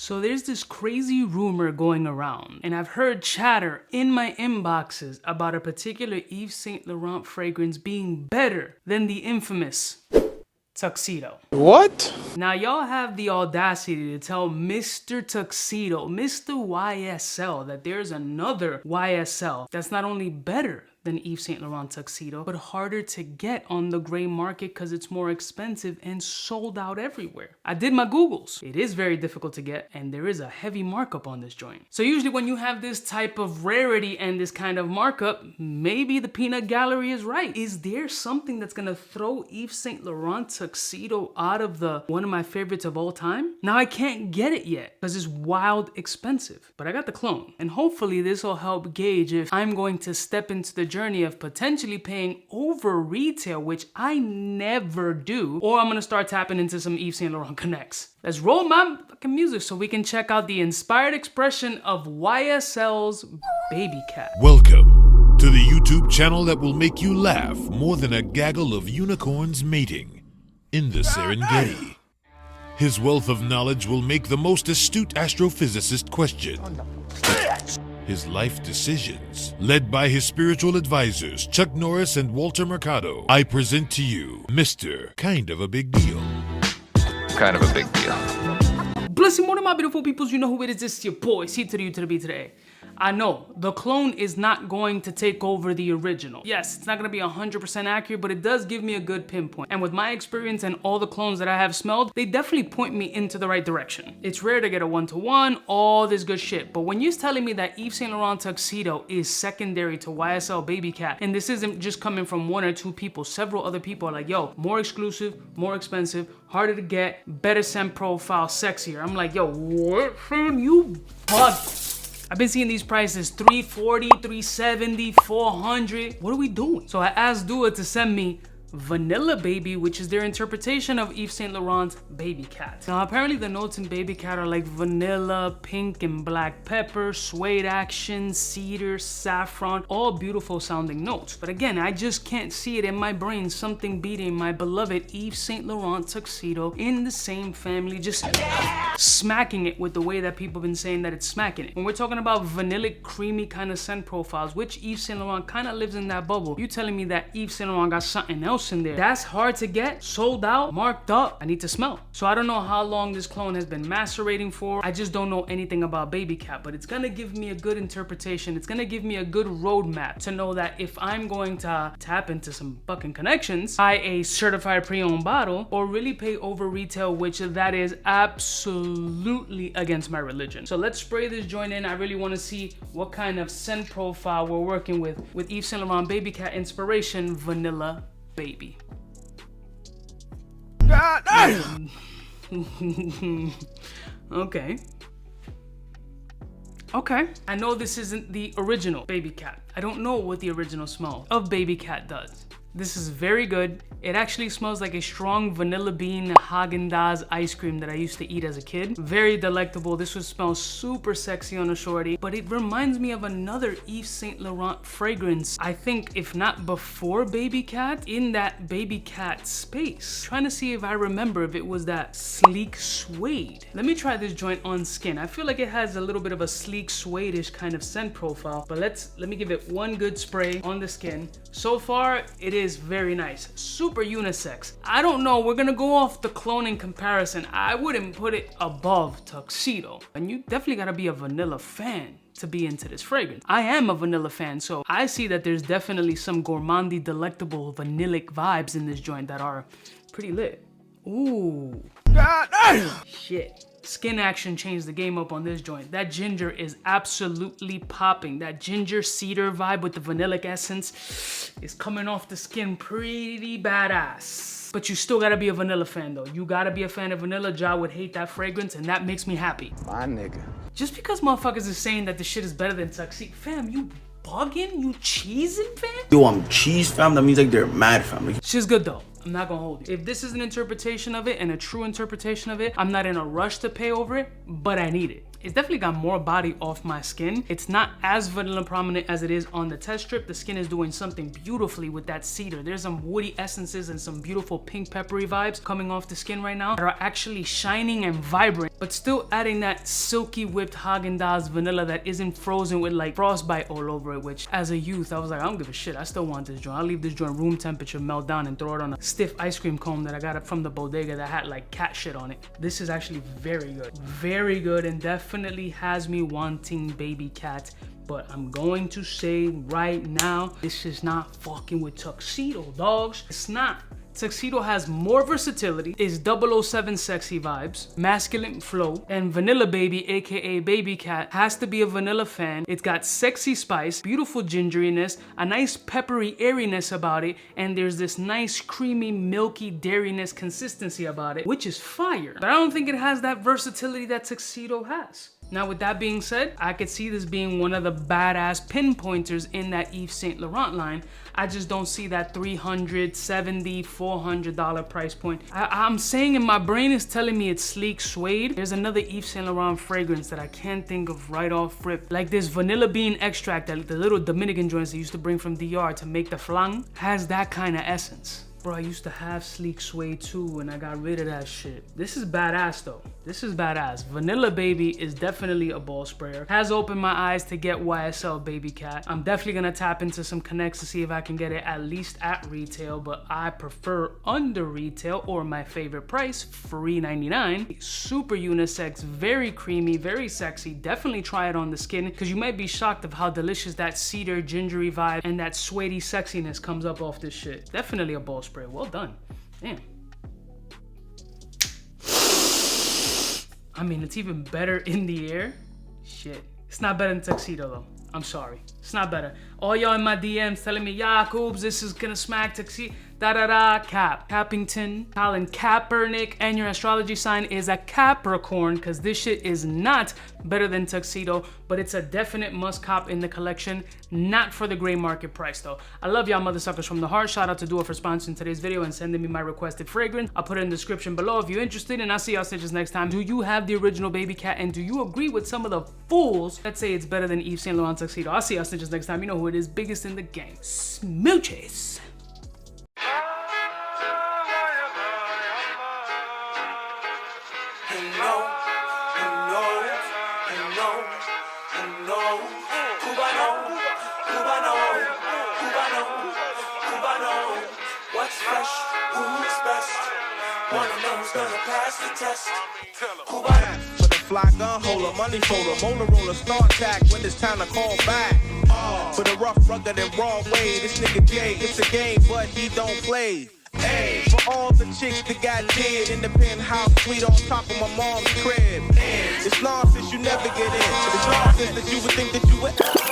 So there's this crazy rumor going around, and I've heard chatter in my inboxes about a particular Yves Saint Laurent fragrance being better than the infamous Tuxedo. What? Now y'all have the audacity to tell Mr. Tuxedo, Mr. YSL, that there's another YSL that's not only better than Yves Saint Laurent Tuxedo, but harder to get on the gray market because it's more expensive and sold out everywhere. I did my Googles. It is very difficult to get, and there is a heavy markup on this joint. So usually when you have this type of rarity and this kind of markup, maybe the peanut gallery is right. Is there something that's gonna throw Yves Saint Laurent Tuxedo out of the one of my favorites of all time? Now I can't get it yet because it's wild expensive, but I got the clone, and hopefully this will help gauge if I'm going to step into the journey of potentially paying over retail, which I never do, or I'm gonna start tapping into some Yves Saint Laurent connects. Let's roll my fucking music so we can check out the inspired expression of YSL's Babycat. Welcome to the YouTube channel that will make you laugh more than a gaggle of unicorns mating in the Serengeti. His wealth of knowledge will make the most astute astrophysicist question his life decisions. Led by his spiritual advisors, Chuck Norris and Walter Mercado, I present to you Mr. Kind of a Big Deal. Kind of a big deal. Blessing morning, my beautiful peoples. You know who it is. This is your boy, C to the U to the B to the A. I know the clone is not going to take over the original. Yes, it's not going to be 100% accurate, but it does give me a good pinpoint. And with my experience and all the clones that I have smelled, they definitely point me into the right direction. It's rare to get a 1-to-1, all this good shit. But when you're telling me that Yves Saint Laurent Tuxedo is secondary to YSL Babycat, and this isn't just coming from one or two people, several other people are like, yo, more exclusive, more expensive, harder to get, better scent profile, sexier. I'm like, yo, what? You bug. I've been seeing these prices $340, $370, $400. What are we doing? So I asked Dua to send me Vanilla Baby, which is their interpretation of Yves Saint Laurent's Babycat. Now apparently the notes in Babycat are like vanilla, pink and black pepper, suede action, cedar, saffron, all beautiful sounding notes. But again, I just can't see it in my brain, something beating my beloved Yves Saint Laurent Tuxedo in the same family, just smacking it with the way that people have been saying that it's smacking it. When we're talking about vanillic, creamy kind of scent profiles, which Yves Saint Laurent kind of lives in that bubble, you telling me that Yves Saint Laurent got something else in there that's hard to get, sold out, marked up, I need to smell. So I don't know how long this clone has been macerating for. I just don't know anything about Babycat, but it's gonna give me a good interpretation. It's gonna give me a good roadmap to know that if I'm going to tap into some fucking connections, buy a certified pre-owned bottle, or really pay over retail, which that is absolutely against my religion. So let's spray this joint in. I really want to see what kind of scent profile we're working with Yves Saint Laurent Babycat inspiration, Vanilla Baby. Okay. I know this isn't the original Babycat. I don't know what the original smell of Babycat does. This is very good. It actually smells like a strong vanilla bean Haagen-Dazs ice cream that I used to eat as a kid. Very delectable. This would smell super sexy on a shorty, but it reminds me of another Yves Saint Laurent fragrance. I think if not before Babycat, in that Babycat space. Trying to see if I remember if it was that sleek suede. Let me try this joint on skin. I feel like it has a little bit of a sleek suede-ish kind of scent profile, but let me give it one good spray on the skin. So far, it is very nice. Super unisex. I don't know, we're gonna go off the cloning comparison. I wouldn't put it above Tuxedo. And you definitely gotta be a vanilla fan to be into this fragrance. I am a vanilla fan, so I see that there's definitely some gourmandy, delectable, vanillic vibes in this joint that are pretty lit. Ooh. Shit. Skin action changed the game up on this joint. That ginger is absolutely popping. That ginger cedar vibe with the vanillic essence is coming off the skin pretty badass. But you still gotta be a vanilla fan though. You gotta be a fan of vanilla. Ja would hate that fragrance, and that makes me happy. My nigga. Just because motherfuckers is saying that the shit is better than Tuxedo, fam, you bugging? You cheesing, fam? Yo, I'm cheese, fam. That means like they're mad, fam. Shit's good though. I'm not gonna hold you. If this is an interpretation of it and a true interpretation of it, I'm not in a rush to pay over it, but I need it. It's definitely got more body off my skin. It's not as vanilla prominent as it is on the test strip. The skin is doing something beautifully with that cedar. There's some woody essences and some beautiful pink peppery vibes coming off the skin right now that are actually shining and vibrant but still adding that silky whipped Haagen-Dazs vanilla that isn't frozen with like frostbite all over it, which as a youth, I was like, I don't give a shit. I still want this joint. I'll leave this joint room temperature, melt down, and throw it on a stiff ice cream cone that I got from the bodega that had like cat shit on it. This is actually very good. Very good, and definitely has me wanting Babycat. But I'm going to say right now, this is not fucking with Tuxedo, dogs. It's not. Tuxedo has more versatility, is 007 sexy vibes, masculine flow, and Vanilla Baby, aka Babycat, has to be a vanilla fan. It's got sexy spice, beautiful gingeriness, a nice peppery airiness about it, and there's this nice creamy milky dairiness consistency about it, which is fire. But I don't think it has that versatility that Tuxedo has. Now, with that being said, I could see this being one of the badass pinpointers in that Yves Saint Laurent line. I just don't see that $300, $70, $400 price point. I'm saying in my brain is telling me it's sleek suede. There's another Yves Saint Laurent fragrance that I can't think of right off rip. Like this vanilla bean extract that the little Dominican joints they used to bring from DR to make the flan has that kind of essence. Bro, I used to have sleek suede too and I got rid of that shit. This is badass though. This is badass. Vanilla Baby is definitely a ball sprayer. Has opened my eyes to get Ysl Babycat. I'm definitely gonna tap into some connects to see if I can get it at least at retail, but I prefer under retail or my favorite price, $3.99. Super unisex, very creamy, very sexy. Definitely try it on the skin because you might be shocked of how delicious that cedar gingery vibe and that suede sexiness comes up off this shit. Definitely a ball spray. Well done. Damn. I mean, it's even better in the air. Shit. It's not better than Tuxedo though. I'm sorry. It's not better. All y'all in my DMs telling me, yeah, Coobs, this is gonna smack Tuxedo. Da-da-da, Cap. Cappington, Colin Kaepernick, and your astrology sign is a Capricorn, because this shit is not better than Tuxedo, but it's a definite must cop in the collection, not for the gray market price though. I love y'all mother suckers from the heart. Shout out to Dua for sponsoring today's video and sending me my requested fragrance. I'll put it in the description below if you're interested, and I'll see y'all stitches next time. Do you have the original Babycat, and do you agree with some of the fools that say it's better than Yves Saint Laurent Tuxedo? I'll see y'all stitches next time. You know who it is, biggest in the game. Smooches. What's fresh? Who's best? One of them's gonna pass the test. For the fly gun holder, money folder, molar roller, start tag when it's time to call back. For the rough, rugged, and raw way, this nigga Jay, it's a game, but he don't play. Hey, for all the chicks that got dead in the penthouse suite on top of my mom's crib. It's nonsense you never get in. It's nonsense that you would think that you would.